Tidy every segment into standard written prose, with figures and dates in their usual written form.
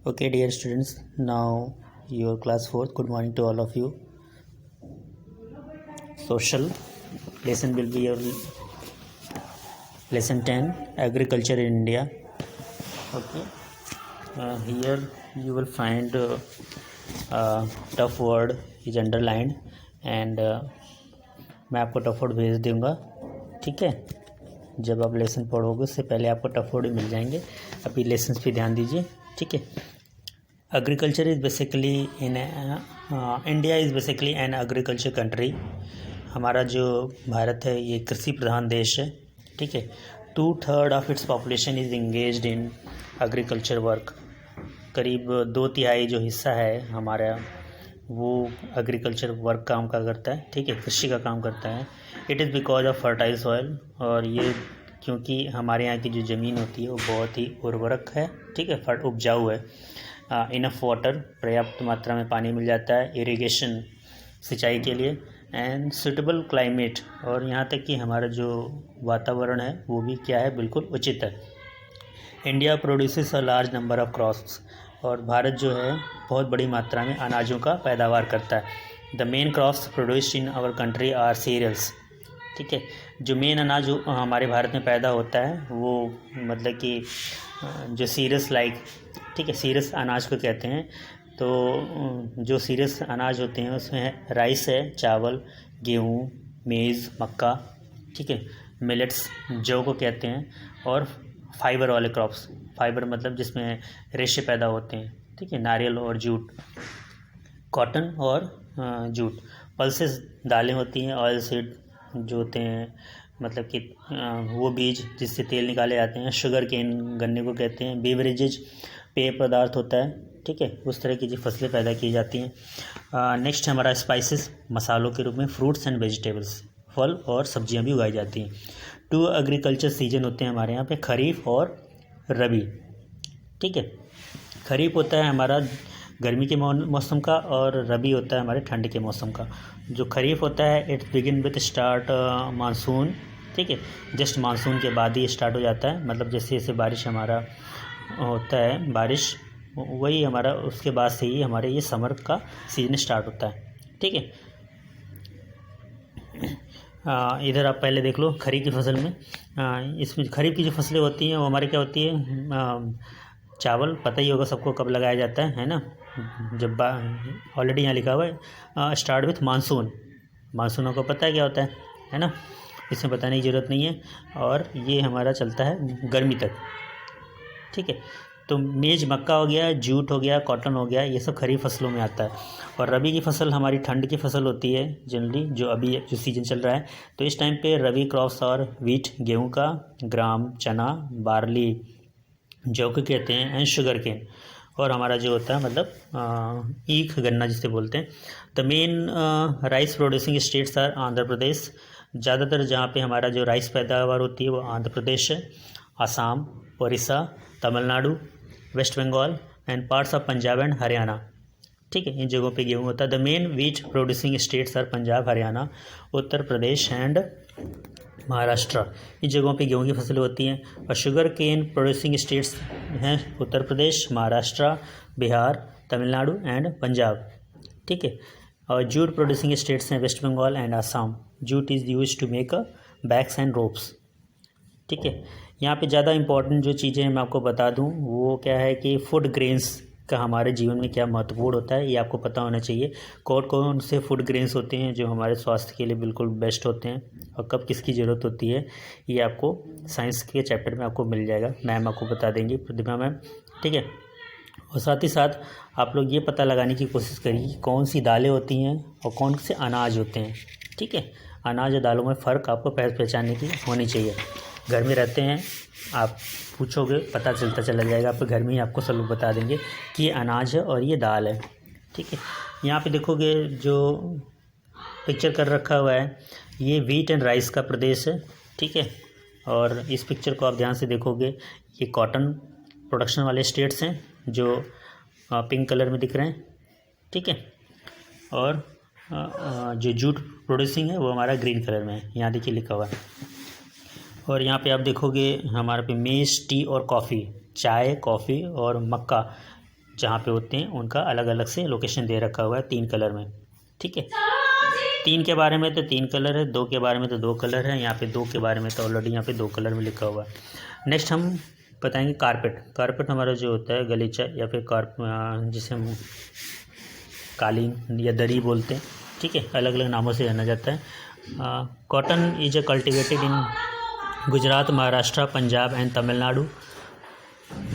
Okay, dear students, now your class 4th. Good morning to all of you. Social lesson will be your lesson 10, Agriculture in India. Okay, here you will find tough word is underlined and मैं आपको tough word भेज दूँगा. ठीक है, जब आप lesson पढ़ोगे उससे पहले आपको टफ वर्ड मिल जाएंगे. अभी लेसन्स पे ध्यान दीजिए. ठीक है, agriculture is basically in India is basically an agriculture country. हमारा जो भारत है ये कृषि प्रधान देश है. ठीक है, 2/3 of its population is engaged in agriculture work. करीब 2/3 जो हिस्सा है हमारा वो एग्रीकल्चर वर्क काम का करता है. ठीक है, कृषि का काम करता है. It is because of fertile soil, और ये क्योंकि हमारे यहाँ की जो ज़मीन होती है वो बहुत ही उर्वरक है. ठीक है, उपजाऊ है. इनफ वाटर, पर्याप्त मात्रा में पानी मिल जाता है. इरिगेशन, सिंचाई के लिए. एंड सुटेबल क्लाइमेट, और यहाँ तक कि हमारा जो वातावरण है वो भी क्या है, बिल्कुल उचित है. India produces a large number of crops, और भारत जो है बहुत बड़ी मात्रा में अनाजों का पैदावार करता है. The main crops produced in our country are cereals. ठीक है, जो मेन अनाज हमारे भारत में पैदा होता है वो मतलब कि जो सीरियस लाइक, ठीक है, सीरियस अनाज को कहते हैं. तो जो सीरियस अनाज होते हैं उसमें राइस है, चावल, गेहूँ, मेज़, मक्का. ठीक है, मिलेट्स जौ को कहते हैं. और फाइबर वाले क्रॉप्स, फाइबर मतलब जिसमें रेशे पैदा होते हैं. ठीक है, नारियल और जूट, कॉटन और जूट. पल्सेस दालें होती हैं. ऑयल सीड जो होते हैं मतलब कि वो बीज जिससे तेल निकाले जाते हैं. शुगर केन गन्ने को कहते हैं. बेवरेजेज पेय पदार्थ होता है. ठीक है, उस तरह की जो फसलें पैदा की जाती हैं. नेक्स्ट हमारा स्पाइसेस, मसालों के रूप में. फ्रूट्स एंड वेजिटेबल्स, फल और सब्जियां भी उगाई जाती हैं. 2 एग्रीकल्चर सीजन होते हैं हमारे यहाँ पे, खरीफ और रबी. ठीक है, खरीफ होता है हमारा गर्मी के मौसम का, और रबी होता है हमारे ठंड के मौसम का. जो खरीफ होता है it's begin with start monsoon. ठीक है, जस्ट मानसून के बाद ही स्टार्ट हो जाता है. मतलब जैसे जैसे बारिश हमारा होता है, बारिश वही हमारा उसके बाद से ही हमारे ये समर का सीजन स्टार्ट होता है. ठीक है, इधर आप पहले देख लो खरीफ की फसल में. इसमें खरीफ की जो फसलें होती हैं वो हमारे क्या होती है, चावल पता ही होगा सबको कब लगाया जाता है ना. जब ऑलरेडी यहाँ लिखा हुआ है स्टार्ट विथ मानसून. मानसूनों को पता है क्या होता है ना, इसमें बताने की ज़रूरत नहीं है. और ये हमारा चलता है गर्मी तक. ठीक है, तो मेज मक्का हो गया, जूट हो गया, कॉटन हो गया, ये सब खरीफ फसलों में आता है. और रबी की फसल हमारी ठंड की फसल होती है जनरली, जो अभी जो सीजन चल रहा है. तो इस टाइम पे रबी क्रॉप्स और वीट गेहूं का, ग्राम चना, बार्ली जौ को कहते हैं, एंड शुगर केन. और हमारा जो होता है मतलब ईख गन्ना जिसे बोलते हैं. The main rice producing states are Andhra Pradesh. ज़्यादातर जहाँ पे हमारा जो राइस पैदावार होती है वो आंध्र प्रदेश है, Assam, Orissa, Tamil Nadu, West Bengal and parts of Punjab and Haryana. ठीक है, इन जगहों पे गेहूँ होता है. The main wheat producing states are Punjab, Haryana, Uttar Pradesh and Maharashtra. इन जगहों पे गेहूँ की फसलें होती हैं. और शुगर केन प्रोड्यूसिंग स्टेट्स हैं उत्तर प्रदेश, महाराष्ट्र, बिहार, तमिलनाडु एंड पंजाब. ठीक है, और जूट प्रोड्यूसिंग स्टेट्स हैं West Bengal and Assam. Jute is use to make bags and ropes. ठीक है, यहाँ पे ज़्यादा इंपॉर्टेंट जो चीज़ें मैं आपको बता दूँ वो क्या है कि फूड ग्रेन्स का हमारे जीवन में क्या महत्वपूर्ण होता है ये आपको पता होना चाहिए. कौन कौन से फूड ग्रेन्स होते हैं जो हमारे स्वास्थ्य के लिए बिल्कुल बेस्ट होते हैं, और कब किसकी ज़रूरत होती है ये आपको साइंस के चैप्टर में आपको मिल जाएगा. मैम आपको बता देंगी, प्रतिभा मैम. ठीक है, और साथ ही साथ आप लोग ये पता लगाने की कोशिश करिए कि कौन सी दालें होती हैं और कौन से अनाज होते हैं. ठीक है, अनाज और दालों में फ़र्क आपको पहचानने की होनी चाहिए. घर में रहते हैं आप पूछोगे पता चलता चला जाएगा. आपके घर में ही आपको सब लोग बता देंगे कि ये अनाज है और ये दाल है. ठीक है, यहाँ पे देखोगे जो पिक्चर कर रखा हुआ है ये व्हीट एंड राइस का प्रदेश है. ठीक है, और इस पिक्चर को आप ध्यान से देखोगे ये कॉटन प्रोडक्शन वाले स्टेट्स हैं जो पिंक कलर में दिख रहे हैं. ठीक है, और जो जूट प्रोड्यूसिंग है वो हमारा ग्रीन कलर में है, यहाँ देखिए लिखा हुआ है. और यहाँ पे आप देखोगे हमारे पे मेज़, टी और कॉफ़ी, चाय, कॉफ़ी और मक्का जहाँ पे होते हैं उनका अलग अलग से लोकेशन दे रखा हुआ है 3 कलर में। ठीक है, 3 के बारे में तो 3 कलर है, 2 के बारे में तो 2 कलर है, यहाँ पे 2 के बारे में तो ऑलरेडी यहाँ पे 2 कलर में लिखा हुआ है। नेक्स्ट हम बताएंगे कारपेट। कारपेट हमारा जो होता है गलीचा या फिर जिसे हम कालीन या दरी बोलते हैं। ठीक है, अलग अलग नामों से जाना जाता है। Cotton is cultivated in Gujarat, Maharashtra, Punjab and Tamil Nadu.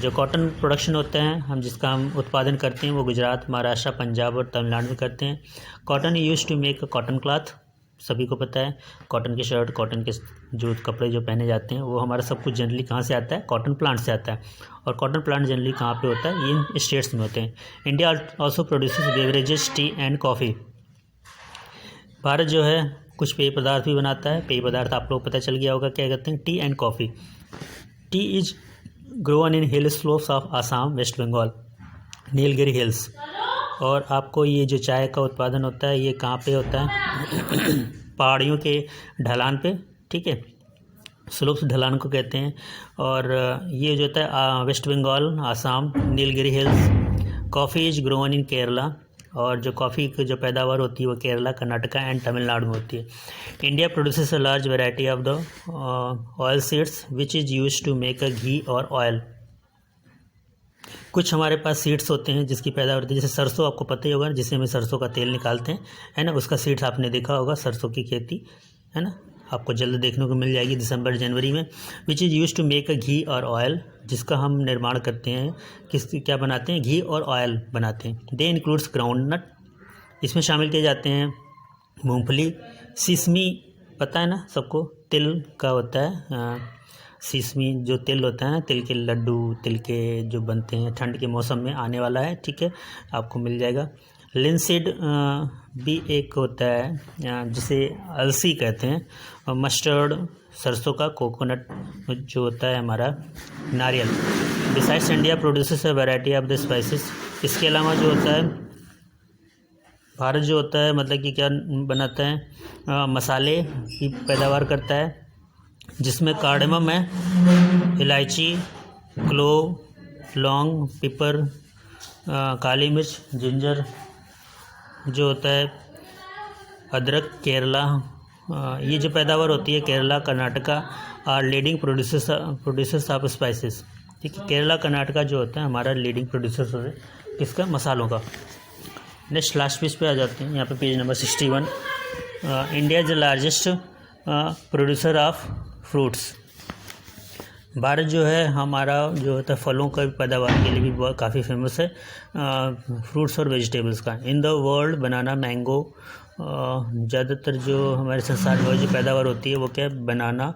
जो कॉटन प्रोडक्शन होते हैं जिसका हम उत्पादन करते हैं वो गुजरात, महाराष्ट्र, पंजाब और तमिलनाडु में करते हैं। Cotton use to make cotton cloth, सभी को पता है कॉटन की शर्ट, कॉटन के जो कपड़े जो पहने जाते हैं वो हमारा सब कुछ जनरली कहाँ से आता है, कॉटन प्लांट से आता है। और कॉटन प्लांट जनरली कहाँ पे होता है, ये इन स्टेट्स में होते हैं। India also produces beverages, T and coffee. Bharat जो है कुछ पेय पदार्थ भी बनाता है। पेय पदार्थ आप लोग पता चल गया होगा क्या कहते हैं, tea and coffee. Tea is grown in hill slopes of Assam, West Bengal, Nilgiri hills. और आपको ये जो चाय का उत्पादन होता है ये कहाँ पे होता है पहाड़ियों के ढलान पे। ठीक है, स्लोप्स ढलान को कहते हैं। और ये जो होता है West Bengal, Assam, Nilgiri hills. Coffee is grown in Kerala, और जो कॉफ़ी की जो पैदावार होती है वो केरला, कर्नाटका एंड तमिलनाडु में होती है। India produces a large variety of the oil seeds which is use to make a ghee और ऑयल। कुछ हमारे पास सीड्स होते हैं जिसकी पैदावार होती है, जैसे सरसों, आपको पता ही होगा जिससे हमें सरसों का तेल निकालते हैं, है ना। उसका सीड्स आपने देखा होगा, सरसों की खेती, है ना, आपको जल्द देखने को मिल जाएगी दिसंबर जनवरी में। Which is use to make a ghee और ऑयल, जिसका हम निर्माण करते हैं, क्या बनाते हैं, घी और ऑयल बनाते हैं। दे इंक्लूड्स ग्राउंड नट, इसमें शामिल किए जाते हैं मूंगफली, सिसमी, पता है ना सबको, तिल का होता है, सिसमी जो तिल होता है, तिल के लड्डू, तिल के जो बनते हैं, ठंड के मौसम में आने वाला है। ठीक है, आपको मिल जाएगा। लिनसीड भी एक होता है जिसे अलसी कहते हैं। और मस्टर्ड सरसों का, कोकोनट जो होता है हमारा नारियल। Besides India produces a variety of the spices. इसके अलावा जो होता है भारत जो होता है मतलब कि क्या बनाता है, मसाले की पैदावार करता है, जिसमें कार्डेमम है, इलायची, क्लोव, लौंग, पिपर, काली मिर्च, जिंजर जो होता है, अदरक। केरला ये जो पैदावार होती है Kerala, Karnataka are leading producers of spices. ठीक है, केरला कर्नाटका जो होता है हमारा लीडिंग प्रोड्यूसर्स होते हैं किसका, मसालों का। नेक्स्ट लास्ट पेज पे आ जाते हैं, यहाँ पे page number 61। India is the largest producer of fruits. Bharat जो है हमारा जो होता है फलों का पैदावार के लिए भी बहुत काफ़ी फेमस है, फ्रूट्स और वेजिटेबल्स का। In the world banana, mango, ज़्यादातर जो हमारे संसार में जो पैदावार होती है वो क्या है, बनाना,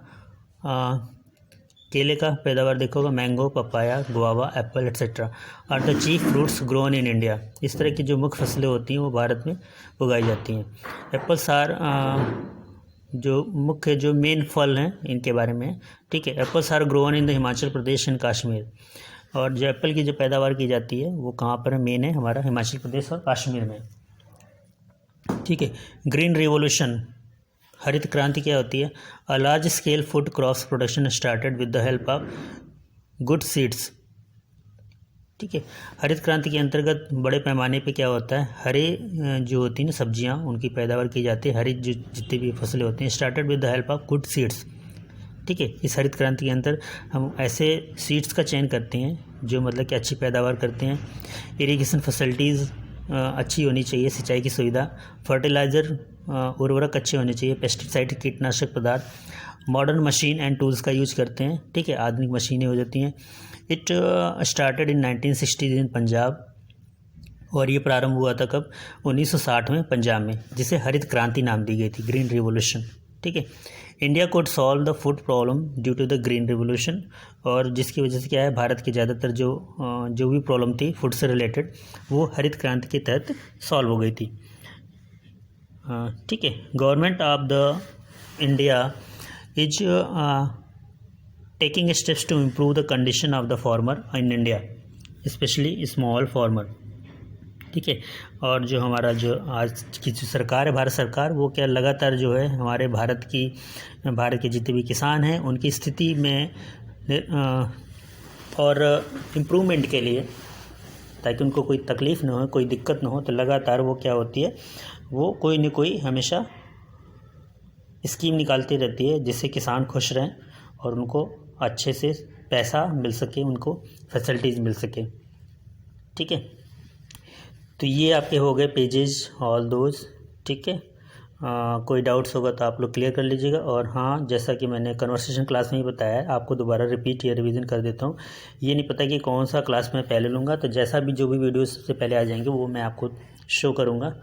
केले का पैदावार देखोगा, mango, papaya, guava, apple etcetera are the chief fruits grown in India. इस तरह की जो मुख्य फसलें होती हैं वो भारत में उगाई जाती हैं। एप्पल्स आर जो मुख्य जो मेन फल हैं इनके बारे में। ठीक है, apples are grown in the Himachal Pradesh and Kashmir. और जो एप्पल की जो पैदावार की जाती है वो कहाँ पर मेन है, हमारा हिमाचल प्रदेश और कश्मीर में। ठीक है, ग्रीन रिवोल्यूशन, हरित क्रांति क्या होती है, a large scale food crops production started with the help of good seeds. ठीक है, हरित क्रांति के अंतर्गत बड़े पैमाने पे क्या होता है, हरे जो होती हैं ना सब्जियां उनकी पैदावार की जाती है, हरित जो जितनी भी फसलें होती हैं, started with the help of good seeds. ठीक है, इस हरित क्रांति के अंदर हम ऐसे सीड्स का चयन करते हैं जो मतलब कि अच्छी पैदावार करते हैं। इरिगेशन फैसिलिटीज़ अच्छी होनी चाहिए, सिंचाई की सुविधा, फर्टिलाइज़र उर्वरक अच्छे होने चाहिए, पेस्टिसाइड कीटनाशक पदार्थ, मॉडर्न मशीन एंड टूल्स का यूज करते हैं। ठीक है, आधुनिक मशीनें हो जाती हैं। इट स्टार्टेड इन 1960 इन पंजाब, और ये प्रारंभ हुआ था कब, 1960 में पंजाब में, जिसे हरित क्रांति नाम दी गई थी, ग्रीन रिवोल्यूशन। ठीक है, India could solve the food problem due to the green revolution, और जिसकी वजह से क्या है, भारत की ज़्यादातर जो भी प्रॉब्लम थी फूड से रिलेटेड वो हरित क्रांति के तहत सॉल्व हो गई थी। ठीक है, government of the India is taking steps to improve the condition of the farmer in India, specially small farmer. ठीक है, और जो हमारा जो आज की जो सरकार है, भारत सरकार, वो क्या लगातार जो है हमारे भारत के जितने भी किसान हैं उनकी स्थिति में और इम्प्रूवमेंट के लिए ताकि उनको कोई तकलीफ़ ना हो, कोई दिक्कत ना हो। तो लगातार वो क्या होती है, वो कोई न कोई हमेशा स्कीम निकालती रहती है जिससे किसान खुश रहें और उनको अच्छे से पैसा मिल सके, उनको फैसिलिटीज़ मिल सके। ठीक है, तो ये आपके हो गए पेजेस ऑल दोज। ठीक है, कोई डाउट्स होगा तो आप लोग क्लियर कर लीजिएगा। और हाँ, जैसा कि मैंने कन्वर्सेशन क्लास में ही बताया है, आपको दोबारा रिपीट या रिवीजन कर देता हूँ। ये नहीं पता कि कौन सा क्लास मैं पहले लूँगा, तो जैसा भी जो भी वीडियो सबसे पहले आ जाएंगे वो मैं आपको शो करूँगा,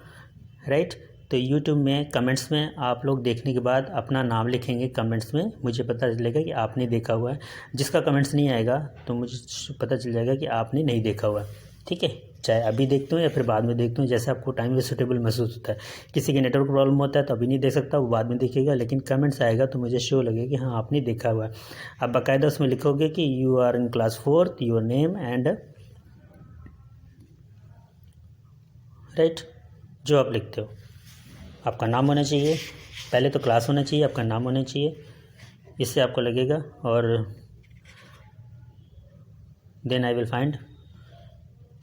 राइट। तो यूट्यूब में कमेंट्स में आप लोग देखने के बाद अपना नाम लिखेंगे कमेंट्स में, मुझे पता चलेगा कि आपने देखा हुआ है। जिसका कमेंट्स नहीं आएगा तो मुझे पता चल जाएगा कि आपने नहीं देखा हुआ है। ठीक है, चाहे अभी देखते हो या फिर बाद में देखते हो, जैसे आपको टाइम में सूटेबल महसूस होता है। किसी के नेटवर्क प्रॉब्लम होता है तो अभी नहीं देख सकता, वो बाद में देखेगा, लेकिन कमेंट्स आएगा तो मुझे शो लगेगा कि हाँ आपने देखा हुआ है। आप बाकायदा उसमें लिखोगे कि you are in class 4th, your name and right, जो आप लिखते हो आपका नाम होना चाहिए, पहले तो क्लास होना चाहिए, आपका नाम होना चाहिए, इससे आपको लगेगा। और देन आई विल फाइंड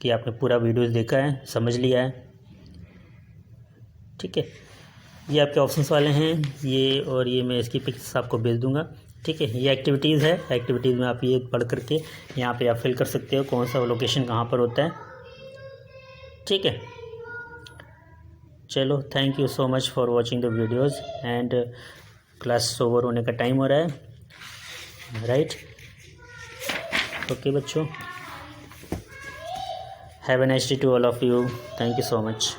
कि आपने पूरा वीडियोस देखा है, समझ लिया है। ठीक है, ये आपके ऑप्शंस वाले हैं ये, और ये मैं इसकी पिक्स आपको भेज दूंगा। ठीक है, ये एक्टिविटीज़ है, एक्टिविटीज़ में आप ये पढ़ करके यहाँ पे आप फिल कर सकते हो कौन सा लोकेशन कहाँ पर होता है। ठीक है, चलो, thank you so much for watching the videos and class over होने का टाइम हो रहा है, राइट। ओके बच्चों, have a nice day to all of you, thank you so much.